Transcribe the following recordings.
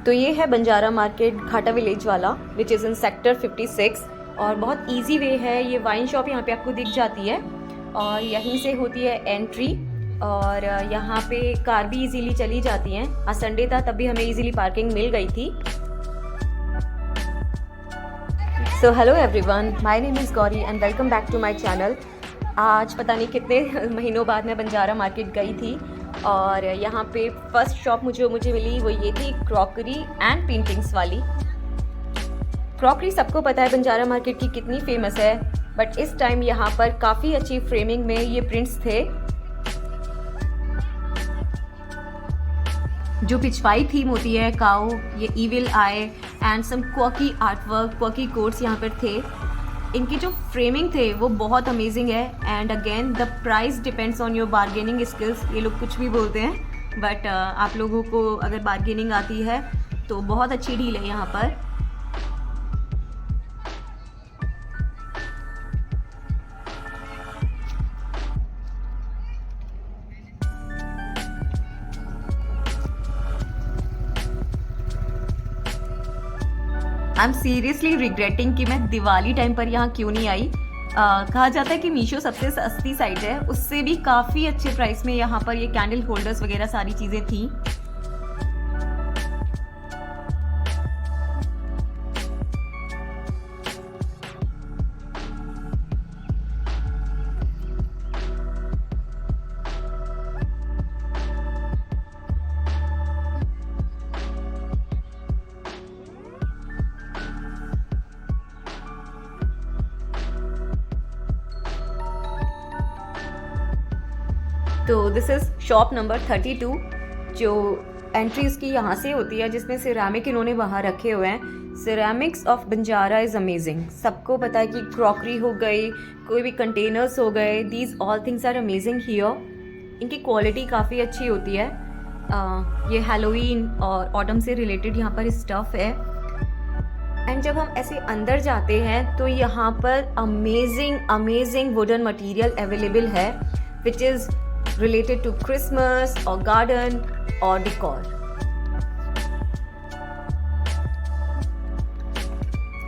तो ये है बंजारा मार्केट घाटा विलेज वाला विच इज़ इन सेक्टर 56 और बहुत इजी वे है। ये वाइन शॉप यहाँ पे आपको दिख जाती है और यहीं से होती है एंट्री और यहाँ पे कार भी इजीली चली जाती हैं। आज संडे था तब भी हमें इजीली पार्किंग मिल गई थी। So hello everyone, my name is Gauri and welcome back to my channel. आज पता नहीं कितने महीनों बाद मैं बंजारा मार्केट गई थी और यहाँ पे फर्स्ट शॉप मुझे मिली वो ये थी क्रॉकरी एंड पेंटिंग्स वाली। क्रॉकरी सबको पता है बंजारा मार्केट की कितनी फेमस है, बट इस टाइम यहाँ पर काफ़ी अच्छी फ्रेमिंग में ये प्रिंट्स थे। जो पिछवाई थीम होती है काऊ, ये evil eye and some quirky artwork, quirky quotes यहाँ पर थे। इनकी जो फ्रेमिंग थे वो बहुत अमेजिंग है and again the price depends on your bargaining skills. ये लोग कुछ भी बोलते हैं बट आप लोगों को अगर बार्गेनिंग आती है तो बहुत अच्छी डील है यहाँ पर। आई एम सीरियसली रिग्रेटिंग कि मैं दिवाली टाइम पर यहाँ क्यों नहीं आई। कहा जाता है कि मीशो सबसे सस्ती साइट है, उससे भी काफ़ी अच्छे प्राइस में यहाँ पर ये कैंडल होल्डर्स वगैरह सारी चीज़ें थी। तो दिस इज़ शॉप नंबर 32। जो एंट्री उसकी यहाँ से होती है, जिसमें सिरेमिक इन्होंने बाहर रखे हुए हैं। Ceramics of Banjara is amazing. सबको पता है कि क्रॉकरी हो गई, कोई भी कंटेनर्स हो गए, these all things are amazing here. इनकी क्वालिटी काफ़ी अच्छी होती है। ये हैलोवीन और ऑटम से रिलेटेड यहाँ पर स्टफ़ है। एंड जब हम ऐसे अंदर जाते हैं तो यहाँ पर अमेजिंग वुडन मटेरियल अवेलेबल है which is related to Christmas or garden or decor.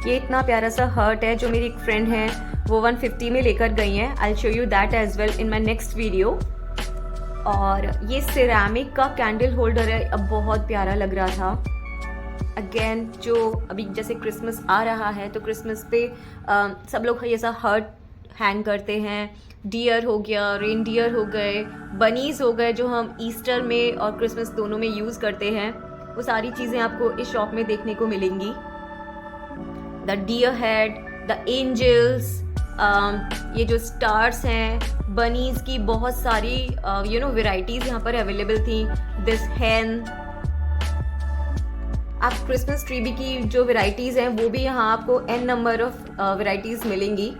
ये इतना प्यारा सा हर्ट है जो मेरी एक फ्रेंड है वो 150 में लेकर गई हैं। I'll show you that as well in my next video. और ये सिरेमिक का कैंडल होल्डर है, अब बहुत प्यारा लग रहा था। अगेन जो अभी जैसे क्रिसमस आ रहा है तो क्रिसमस पे सब लोग ऐसा हर्ट हैंग करते हैं। डियर हो गया, रेनडियर हो गए, बनीज हो गए जो हम ईस्टर में और क्रिसमस दोनों में यूज़ करते हैं, वो सारी चीज़ें आपको इस शॉप में देखने को मिलेंगी। The deer head, the angels, ये जो स्टार्स हैं, बनीज की बहुत सारी वेराइटीज़ यहाँ पर अवेलेबल थी। दिस हैन, आप क्रिसमस ट्री भी की जो वेराइटीज़ हैं वो भी यहाँ आपको n नंबर ऑफ वेराइटीज़ मिलेंगी।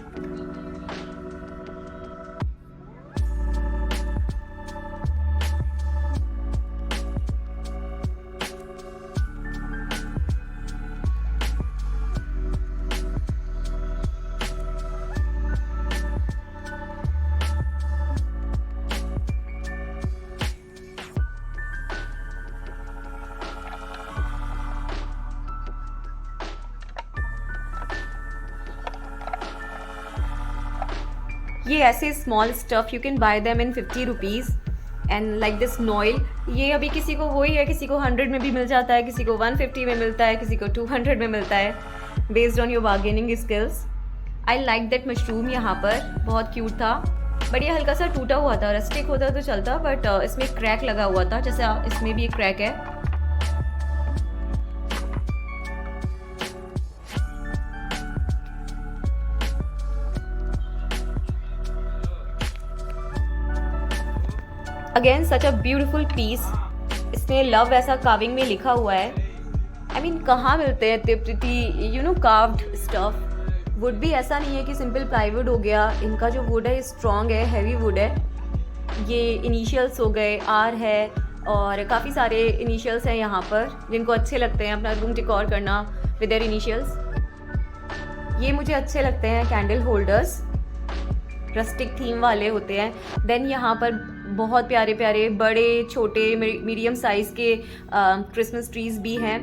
ये ऐसे small stuff you can buy them in 50 rupees and like this noil. ये अभी किसी को वही है, किसी को 100 में भी मिल जाता है, किसी को 150 में मिलता है, किसी को 200 में मिलता है, based on your bargaining skills. I like that mushroom यहाँ पर बहुत क्यूट था, बट ये हल्का सा टूटा हुआ था। रस्टिक होता तो चलता बट इसमें क्रैक लगा हुआ था, जैसे इसमें भी एक क्रैक है। Again such a beautiful piece. इसमें लव ऐसा कार्विंग में लिखा हुआ है। आई मीन कहाँ मिलते हैं इतने कार्व्ड स्टफ। वुड भी ऐसा नहीं है कि सिंपल प्लाईवुड हो गया, इनका जो वुड है स्ट्रॉन्ग है, हैवी वुड है। ये इनिशियल्स हो गए, आर है और काफ़ी सारे इनिशियल्स हैं यहाँ पर जिनको अच्छे लगते हैं अपना रूम डेकोर करना विद देयर इनिशियल्स। ये मुझे अच्छे लगते हैं कैंडल होल्डर्स, रस्टिक थीम वाले होते हैं। देन यहाँ पर बहुत प्यारे प्यारे बड़े छोटे मीडियम साइज़ के क्रिसमस ट्रीज़ भी हैं।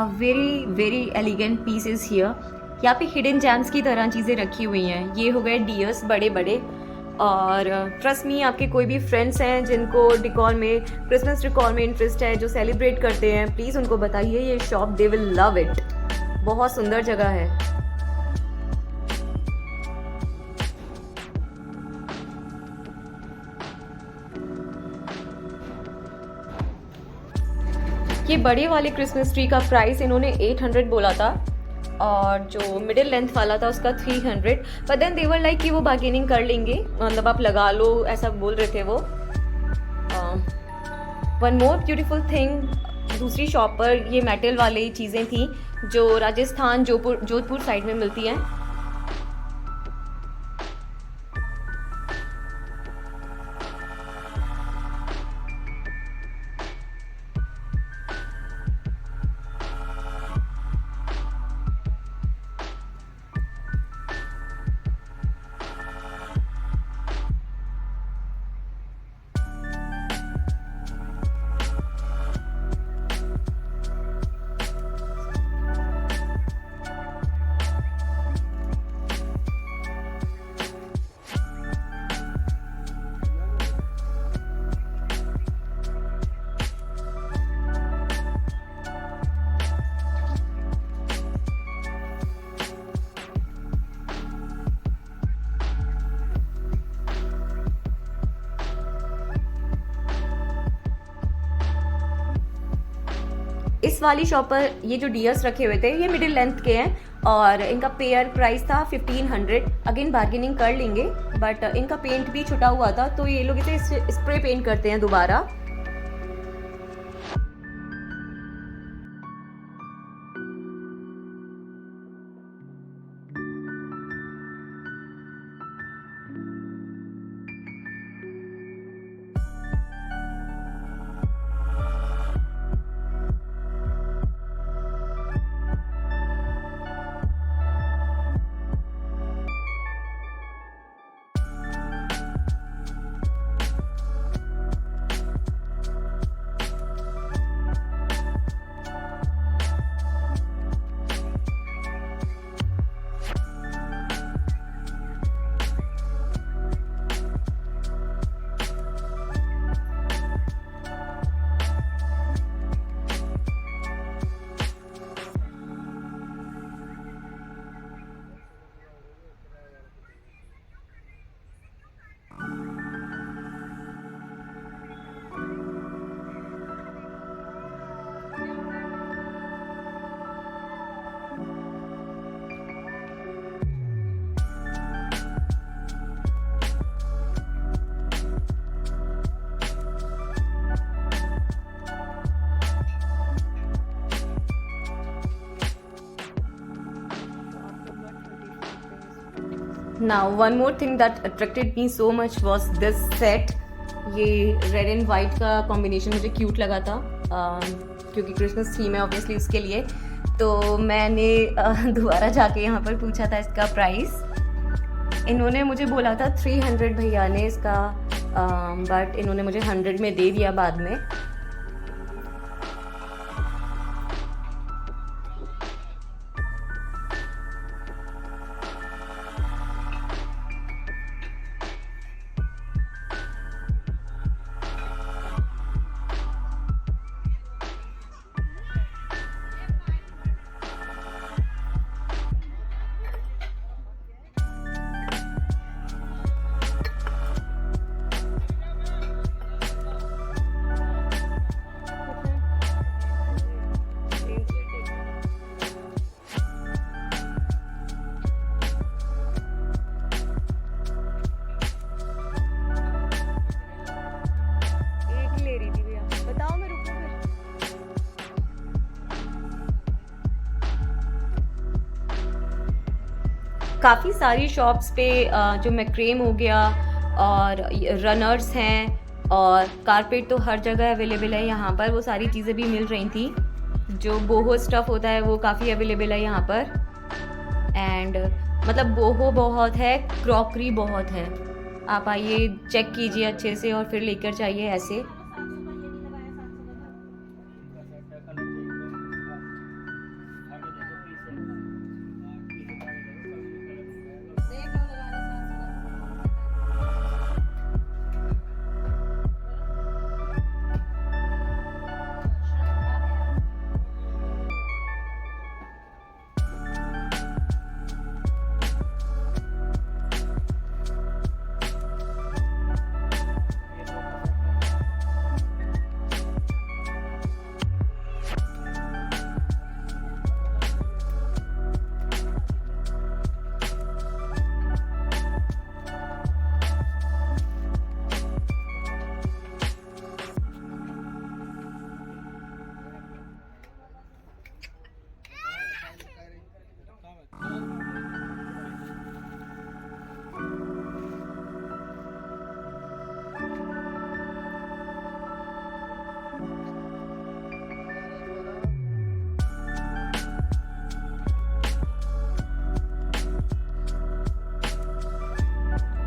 A very very elegant piece is here. यहाँ पे हिडन जेम्स की तरह चीज़ें रखी हुई हैं। ये हो गए डियर्स बड़े बड़े। और ट्रस्ट मी, आपके कोई भी फ्रेंड्स हैं जिनको डिकॉर में, क्रिसमस डिकॉर में इंटरेस्ट है, जो सेलिब्रेट करते हैं, प्लीज़ उनको बताइए ये shop, they will love it. बहुत सुंदर जगह है। ये बड़े वाले क्रिसमस ट्री का प्राइस इन्होंने 800 बोला था, और जो मिडिल लेंथ वाला था उसका 300। But then they were like कि वो बार्गेनिंग कर लेंगे, मतलब आप लगा लो, ऐसा बोल रहे थे वो। वन मोर ब्यूटीफुल थिंग, दूसरी शॉप पर ये मेटल वाली चीज़ें थी जो राजस्थान जोधपुर साइड में मिलती हैं। इस वाली शॉप पर ये जो डियर्स रखे हुए थे ये मिडिल लेंथ के हैं, और इनका पेयर प्राइस था 1500। अगेन बार्गेनिंग कर लेंगे, बट इनका पेंट भी छुटा हुआ था, तो ये लोग इसे स्प्रे पेंट करते हैं दोबारा। Now one more thing that attracted me so much was this set। ये रेड एंड वाइट का कॉम्बिनेशन मुझे क्यूट लगा था, क्योंकि क्रिसमस थीम है ऑब्वियसली उसके लिए। तो मैंने दोबारा जाके यहाँ पर पूछा था इसका प्राइस। इन्होंने मुझे बोला था 300 भैया ने इसका, बट इन्होंने मुझे 100 में दे दिया बाद में। काफ़ी सारी शॉप्स पे जो मैक्रेम हो गया और रनर्स हैं और कारपेट तो हर जगह अवेलेबल है यहाँ पर, वो सारी चीज़ें भी मिल रही थी। जो बोहो स्टफ़ होता है वो काफ़ी अवेलेबल है यहाँ पर, एंड मतलब बोहो बहुत है, क्रॉकरी बहुत है। आप आइए, चेक कीजिए अच्छे से और फिर लेकर जाइए ऐसे।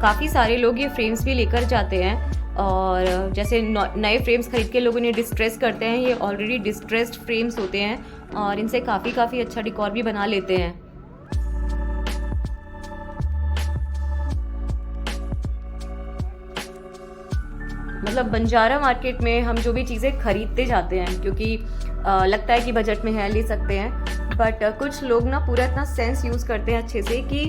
काफ़ी सारे लोग ये फ्रेम्स भी लेकर जाते हैं और जैसे नए फ्रेम्स खरीद के लोग इन्हें डिस्ट्रेस करते हैं, ये ऑलरेडी डिस्ट्रेस्ड फ्रेम्स होते हैं और इनसे काफ़ी अच्छा डिकॉर भी बना लेते हैं। मतलब बंजारा मार्केट में हम जो भी चीज़ें खरीदते जाते हैं, क्योंकि लगता है कि बजट में है, ले सकते हैं, बट कुछ लोग ना पूरा इतना सेंस यूज़ करते हैं अच्छे से कि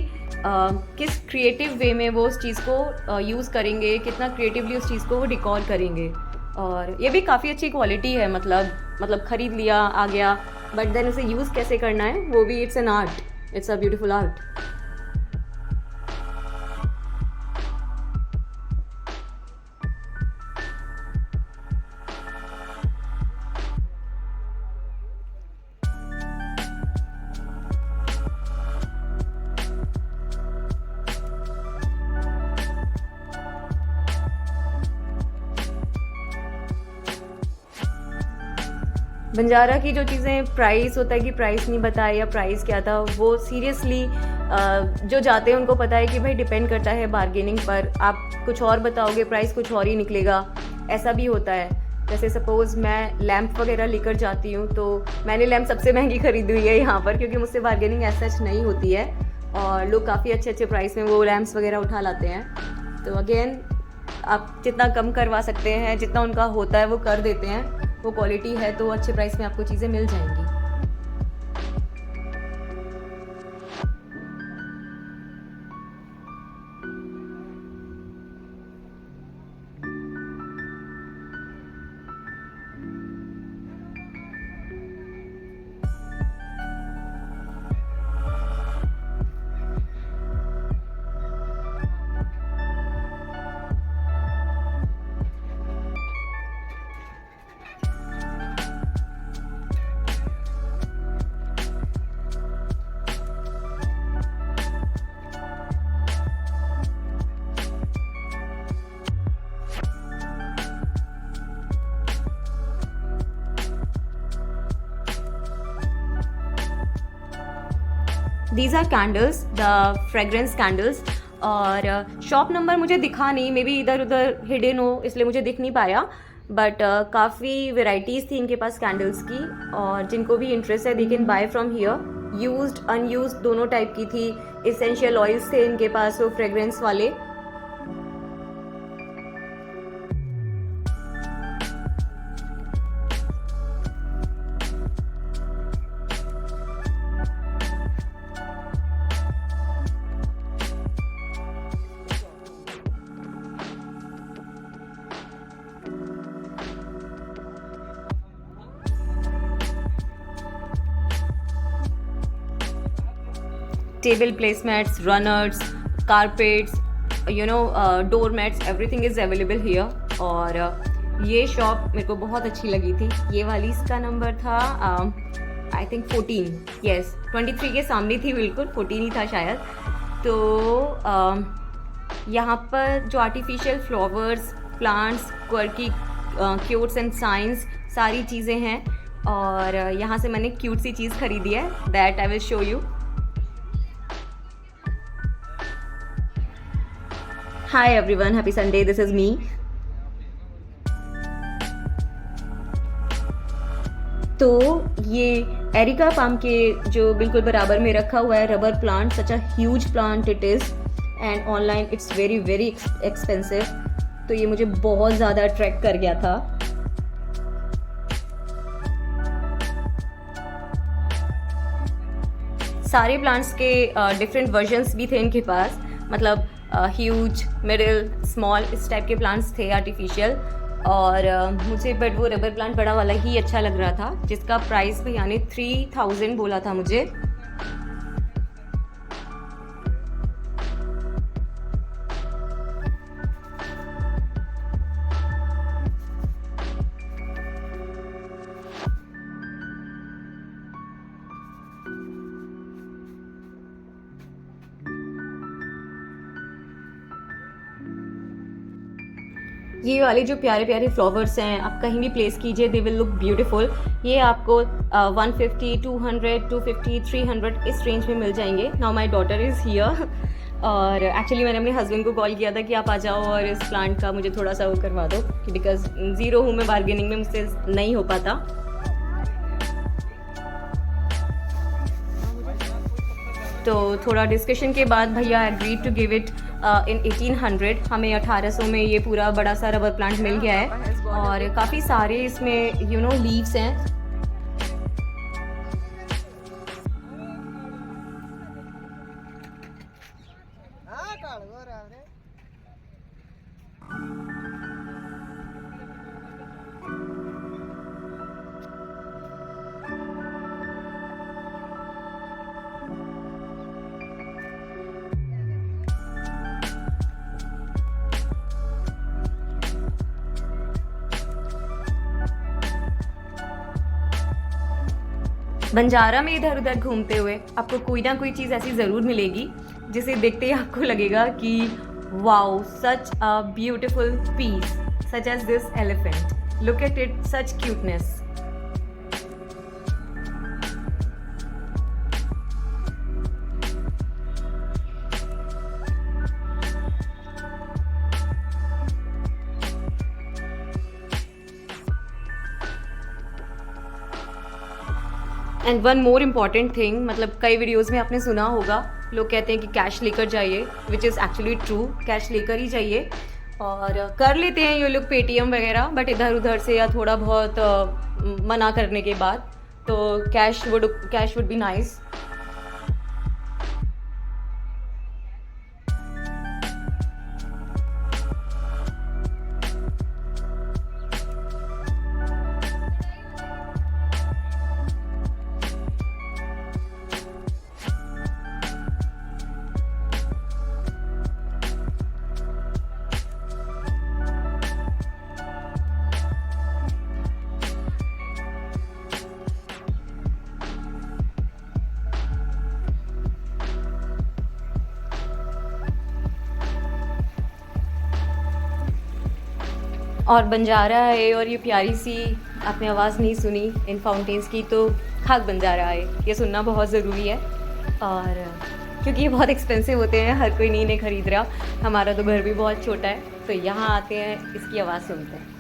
किस क्रिएटिव वे में वो उस चीज़ को यूज़ करेंगे, कितना क्रिएटिवली उस चीज़ को वो डिकॉर करेंगे। और ये भी काफ़ी अच्छी क्वालिटी है, मतलब ख़रीद लिया आ गया, बट देन उसे यूज़ कैसे करना है वो भी it's an art, it's a beautiful art. Banjara की जो चीज़ें प्राइस होता है कि प्राइस नहीं बताया या प्राइस क्या था, वो सीरियसली जो जाते हैं उनको पता है कि भाई डिपेंड करता है बार्गेनिंग पर। आप कुछ और बताओगे, प्राइस कुछ और ही निकलेगा, ऐसा भी होता है। जैसे सपोज़ मैं लैंप वगैरह लेकर जाती हूँ, तो मैंने लैंप सबसे महंगी खरीदी हुई है यहाँ पर, क्योंकि मुझसे बार्गेनिंग ऐसा सच नहीं होती है और लोग काफ़ी अच्छे प्राइस में वो लैंप्स वगैरह उठा लाते हैं। तो अगेन आप जितना कम करवा सकते हैं, जितना उनका होता है वो कर देते हैं। वो क्वालिटी है तो अच्छे प्राइस में आपको चीज़ें मिल जाएंगी। These are candles, the fragrance candles. और शॉप नंबर मुझे दिखा नहीं, मे बी इधर उधर हिडन हो इसलिए मुझे दिख नहीं पाया, बट काफ़ी वेराइटीज़ थी इनके पास कैंडल्स की, और जिनको भी इंटरेस्ट है they can buy from here. Used unused दोनों टाइप की थी। एसेंशियल ऑयल्स थे इनके पास, वो फ्रेगरेंस वाले। Table placemats, runners, carpets, doormats, everything is available here। और ये शॉप मेरे को बहुत अच्छी लगी थी। ये वाली इसका नंबर था आई थिंक 14, यस 23 के सामने थी, बिल्कुल 14 ही था शायद। तो यहाँ पर जो artificial flowers, plants, quirky, cutes and science सारी चीज़ें हैं, और यहाँ से मैंने क्यूट सी चीज़ खरीदी है, that I will show you. Hi everyone, happy Sunday, this is me। तो ये एरिका पाम के जो बिल्कुल बराबर में रखा हुआ है rubber plant, such a huge plant it is, and online it's very very expensive. तो ये मुझे बहुत ज़्यादा अट्रैक्ट कर गया था। सारे प्लांट्स के डिफरेंट वर्जन्स भी थे इनके पास, मतलब ह्यूज, मिडिल, स्मॉल, इस टाइप के प्लांट्स थे आर्टिफिशियल। और मुझे बट वो रबर प्लांट बड़ा वाला ही अच्छा लग रहा था, जिसका प्राइस भैया ने 3000 बोला था मुझे। ये वाले जो प्यारे प्यारे फ्लावर्स हैं, आप कहीं भी प्लेस कीजिए, दे विल लुक ब्यूटीफुल। ये आपको 150, 200, 250, 300 इस रेंज में मिल जाएंगे। Now my daughter is here, और एक्चुअली मैंने अपने हस्बैंड को कॉल किया था कि आप आ जाओ और इस प्लांट का मुझे थोड़ा सा वो करवा दो, बिकॉज ज़ीरो हूँ मैं, बार्गेनिंग में मुझसे नहीं हो पाता। तो थोड़ा डिस्कशन के बाद भैया agree to give it in 1800। हमें 1800 में ये पूरा बड़ा सा रबर प्लांट मिल गया है और काफ़ी सारे इसमें लीव्स हैं। बंजारा में इधर उधर घूमते हुए आपको कोई ना कोई चीज़ ऐसी ज़रूर मिलेगी जिसे देखते ही आपको लगेगा कि wow, such a beautiful piece, such as this elephant, look at it, such cuteness. And one more important thing, मतलब कई वीडियोज़ में आपने सुना होगा लोग कहते हैं कि कैश लेकर जाइए, which is actually true, cash लेकर ही जाइए। और कर लेते हैं ये लोग पेटीएम वगैरह, बट इधर उधर से या थोड़ा बहुत मना करने के बाद तो कैश वुड बी नाइस। और बंजारा है और ये प्यारी सी आपने आवाज़ नहीं सुनी इन फाउंटेन्स की, तो खाक बंजारा है, ये सुनना बहुत ज़रूरी है। और क्योंकि ये बहुत एक्सपेंसिव होते हैं, हर कोई नहीं इन्हें ख़रीद रहा, हमारा तो घर भी बहुत छोटा है, तो यहाँ आते हैं, इसकी आवाज़ सुनते हैं।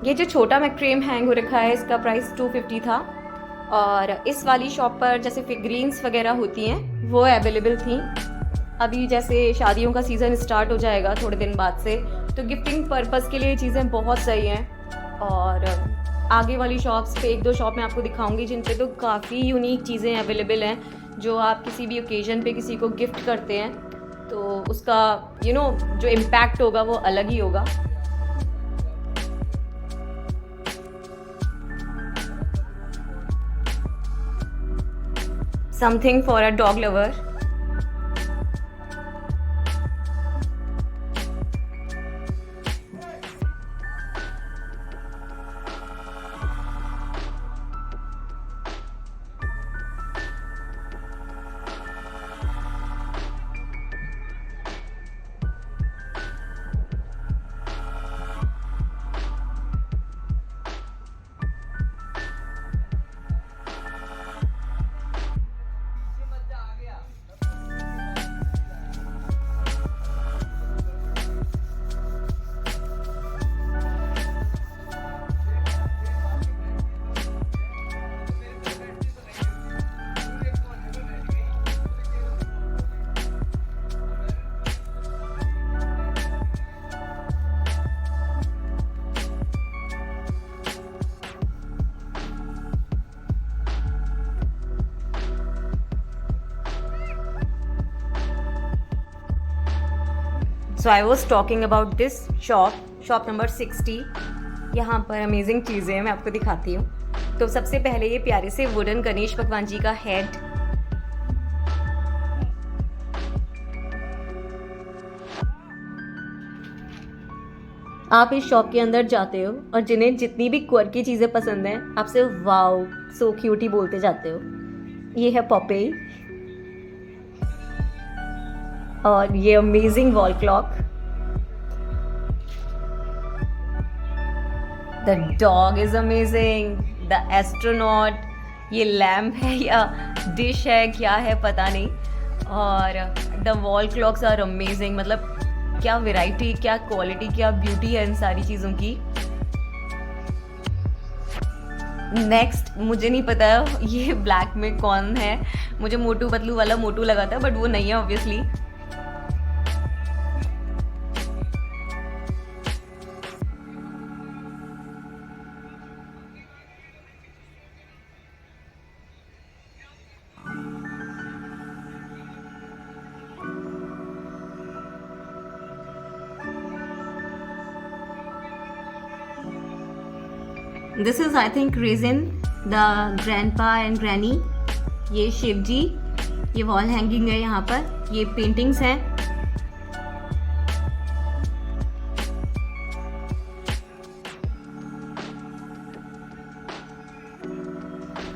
ये जो छोटा मैक्रेम हैंग हो रखा है, इसका प्राइस 250 था। और इस वाली शॉप पर जैसे फिगरीन्स वगैरह होती हैं वो अवेलेबल थी। अभी जैसे शादियों का सीज़न स्टार्ट हो जाएगा थोड़े दिन बाद से, तो गिफ्टिंग पर्पज़ के लिए ये चीज़ें बहुत सही हैं। और आगे वाली शॉप्स पे एक दो शॉप मैं आपको दिखाऊंगी जिन पे तो काफ़ी यूनिक चीज़ें अवेलेबल हैं, जो आप किसी भी ओकेजन पे किसी को गिफ्ट करते हैं तो उसका जो इम्पैक्ट होगा वो अलग ही होगा। Something for a dog lover. So I was talking about this shop number 60। यहाँ पर अमेजिंग चीज़ें हैं, मैं आपको दिखाती हूँ। तो सबसे पहले ये प्यारे से वुडन गणेश भगवान जी का हेड, आप इस शॉप के अंदर जाते हो और जिन्हें जितनी भी क्वर्की चीज़ें पसंद हैं आप सिर्फ वाओ सो क्यूट ही बोलते जाते हो। ये है पॉपे और ये amazing wall clock. The dog is amazing. The astronaut, ये लैम्प है या डिश है क्या है पता नहीं। और the wall clocks are amazing, मतलब क्या वैरायटी, क्या क्वालिटी, क्या ब्यूटी है इन सारी चीज़ों की। नेक्स्ट मुझे नहीं पता ये ब्लैक में कौन है, मुझे मोटू पतलू वाला मोटू लगा था बट वो नहीं है obviously. This is I think reason the grandpa and granny. ये शिव जी, ये वॉल हैंगिंग है यहाँ पर, ये पेंटिंग्स हैं।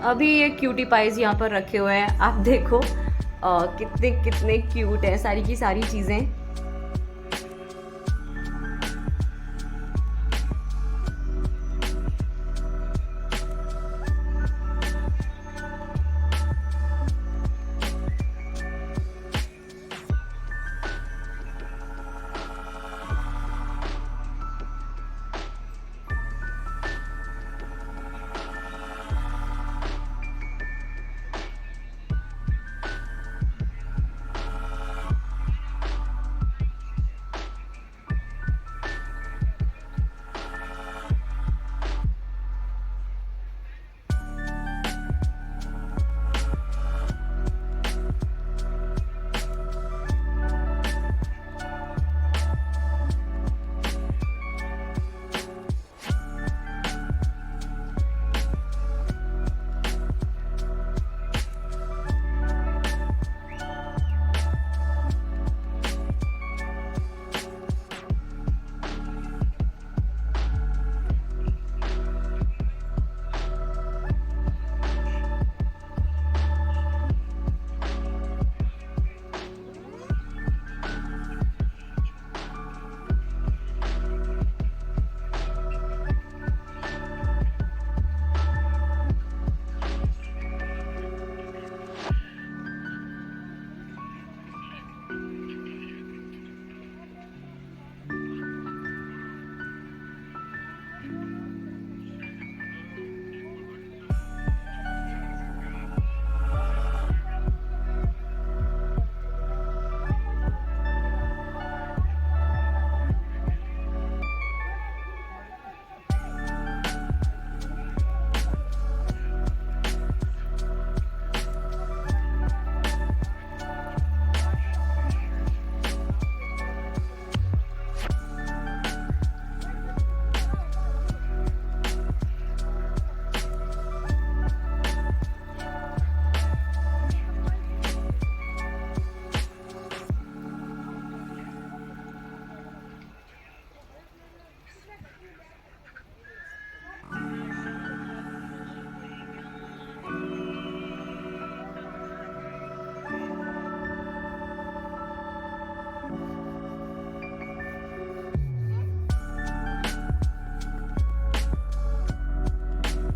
अभी ये क्यूटी पाइज यहाँ पर रखे हुए हैं, आप देखो कितने कितने क्यूट है सारी की सारी चीजें।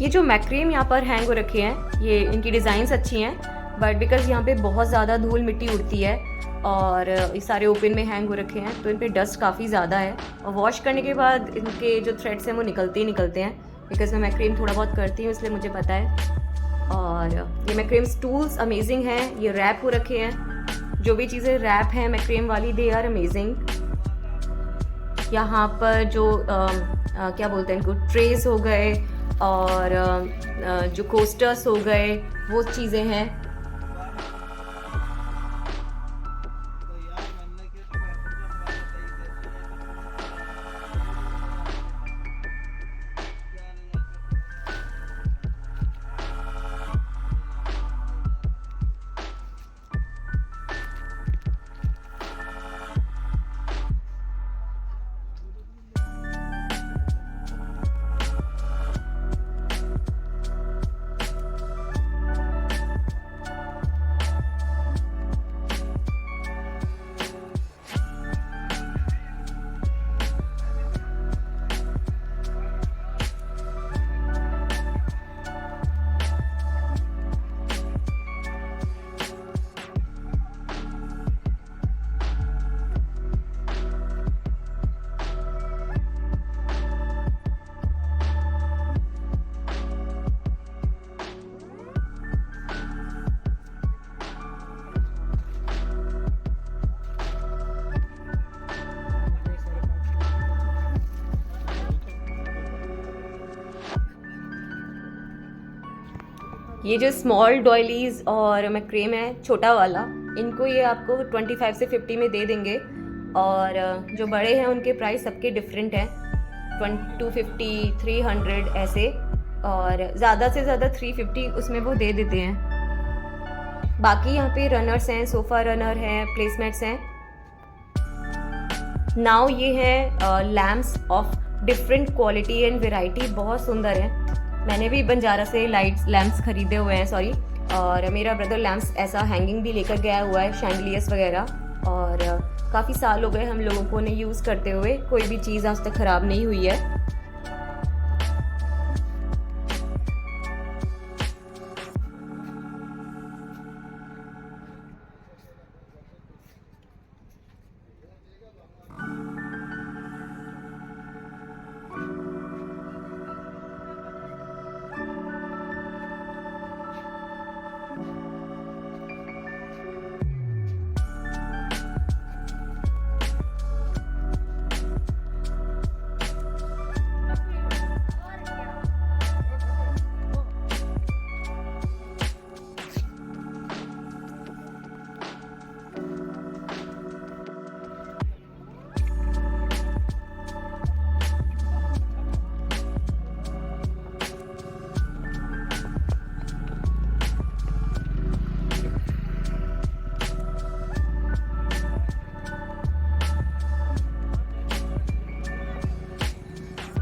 ये जो मैक्रेम यहाँ पर हैंग हो रखे हैं, ये इनकी डिज़ाइंस अच्छी हैं बट बिकॉज यहाँ पे बहुत ज़्यादा धूल मिट्टी उड़ती है और ये सारे ओपन में हैंग हो रखे हैं तो इन पे डस्ट काफ़ी ज़्यादा है और वॉश करने के बाद इनके जो थ्रेड्स हैं वो निकलते ही निकलते हैं। बिकॉज मैं मैक्रेम थोड़ा बहुत करती हूँ इसलिए मुझे पता है। और ये मैक्रेम टूल्स अमेजिंग हैं, ये रैप हो रखे हैं। जो भी चीज़ें रैप हैं मैक्रेम वाली दे आर अमेजिंग। यहाँ पर जो क्या बोलते हैं इनको, ट्रेस हो गए और जो कोस्टर्स हो गए वो चीज़ें हैं। ये जो स्मॉल डॉयलीज और मैक्रेम है छोटा वाला, इनको ये आपको 25 से 50 में दे देंगे। और जो बड़े हैं उनके प्राइस सबके डिफरेंट हैं, 250, 300 ऐसे, और ज़्यादा से ज़्यादा 350 उसमें वो दे देते हैं। बाकी यहाँ पे रनर्स हैं, सोफ़ा रनर हैं, प्लेसमेट्स हैं। नाउ ये है lamps of different quality and variety, बहुत सुंदर है। मैंने भी बंजारा से लाइट्स लैम्प्स खरीदे हुए हैं, सॉरी, और मेरा ब्रदर लैम्प्स ऐसा हैंगिंग भी लेकर गया हुआ है, शैंडलियर्स वगैरह। और काफ़ी साल हो गए हम लोगों को उन्हें यूज़ करते हुए, कोई भी चीज़ आज तक ख़राब नहीं हुई है।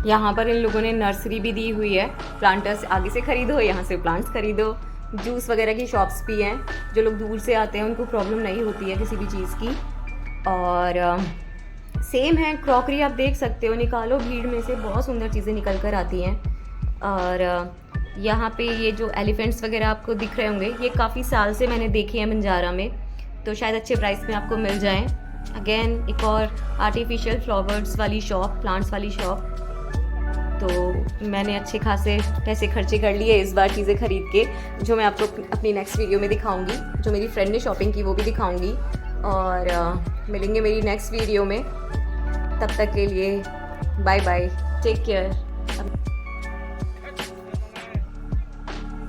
यहाँ पर इन लोगों ने नर्सरी भी दी हुई है, प्लांटर्स आगे से ख़रीदो, यहाँ से प्लांट्स खरीदो। जूस वगैरह की शॉप्स भी हैं, जो लोग दूर से आते हैं उनको प्रॉब्लम नहीं होती है किसी भी चीज़ की। और सेम है, क्रॉकरी आप देख सकते हो, निकालो भीड़ में से बहुत सुंदर चीज़ें निकल कर आती हैं। और यहाँ पे ये जो एलिफेंट्स वगैरह आपको दिख रहे होंगे, ये काफ़ी साल से मैंने देखे हैं बंजारा में, तो शायद अच्छे प्राइस में आपको मिल जाएँ। अगेन एक और आर्टिफिशियल फ्लावर्स वाली शॉप, प्लांट्स वाली शॉप। तो मैंने अच्छे खासे पैसे खर्चे कर लिए इस बार चीज़ें खरीद के, जो मैं आपको अपनी नेक्स्ट वीडियो में दिखाऊंगी। जो मेरी फ्रेंड ने शॉपिंग की वो भी दिखाऊंगी। और मिलेंगे मेरी नेक्स्ट वीडियो में, तब तक के लिए बाय बाय, टेक केयर।